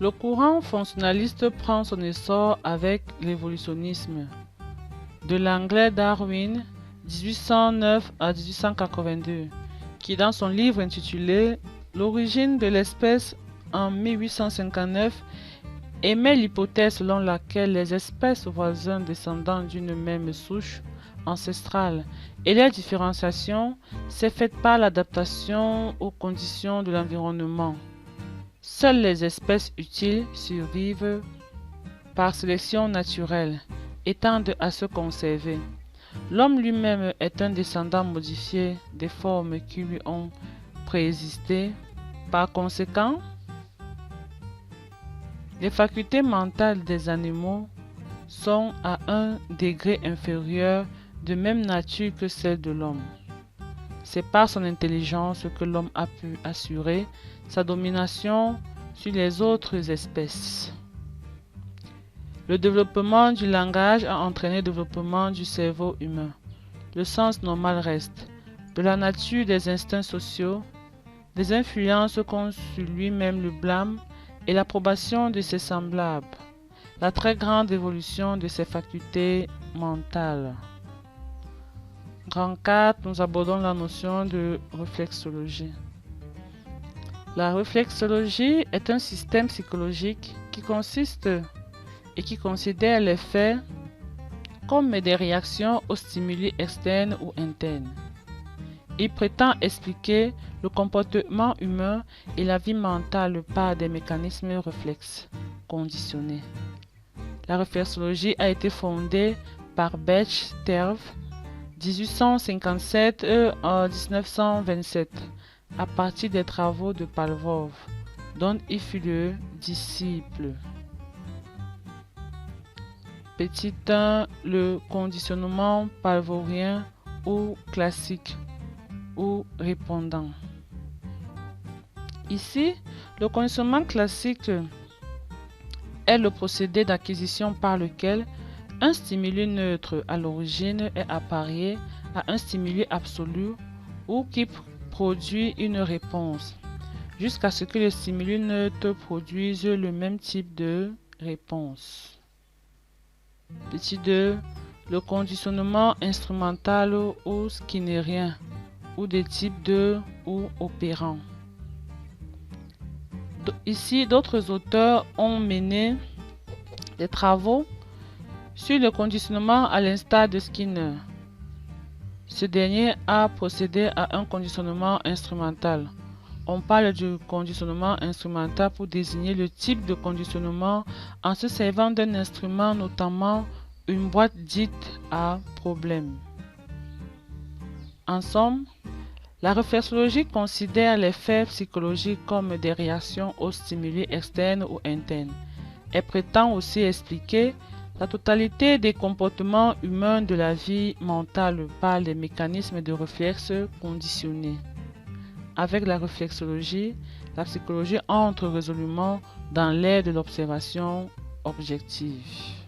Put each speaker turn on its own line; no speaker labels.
Le courant fonctionnaliste prend son essor avec l'évolutionnisme. De l'anglais Darwin, 1809 à 1882, qui dans son livre intitulé L'origine de l'espèce en 1859 émet l'hypothèse selon laquelle les espèces voisines descendant d'une même souche ancestrale et leur différenciation s'est faite par l'adaptation aux conditions de l'environnement. Seules les espèces utiles survivent par sélection naturelle et tendent à se conserver. L'homme lui-même est un descendant modifié des formes qui lui ont préexisté. Par conséquent, les facultés mentales des animaux sont à un degré inférieur de même nature que celles de l'homme. C'est par son intelligence que l'homme a pu assurer sa domination sur les autres espèces. Le développement du langage a entraîné le développement du cerveau humain. Le sens normal reste. De la nature des instincts sociaux, des influences qu'ont sur lui-même le blâme et l'approbation de ses semblables, la très grande évolution de ses facultés mentales. Grand 4, nous abordons la notion de réflexologie. La réflexologie est un système psychologique qui consiste et qui considère les faits comme des réactions aux stimuli externes ou internes. Il prétend expliquer le comportement humain et la vie mentale par des mécanismes réflexes conditionnés. La réflexologie a été fondée par Bechterew 1857 à 1927 à partir des travaux de Pavlov, dont il fut le disciple. Petit 1. Le conditionnement pavlovien ou classique ou répondant. Ici, le conditionnement classique est le procédé d'acquisition par lequel un stimuli neutre à l'origine est apparié à un stimuli absolu ou qui produit une réponse, jusqu'à ce que le stimuli neutre produise le même type de réponse. Petit 2. Le conditionnement instrumental ou skinnérien, ou des types de ou opérants. Ici, d'autres auteurs ont mené des travaux sur le conditionnement à l'instar de Skinner. Ce dernier a procédé à un conditionnement instrumental. On parle du conditionnement instrumental pour désigner le type de conditionnement en se servant d'un instrument, notamment une boîte dite à problème. En somme, la réflexologie considère les faits psychologiques comme des réactions aux stimuli externes ou internes. Elle prétend aussi expliquer la totalité des comportements humains de la vie mentale par les mécanismes de réflexe conditionnés. Avec la réflexologie, la psychologie entre résolument dans l'ère de l'observation objective.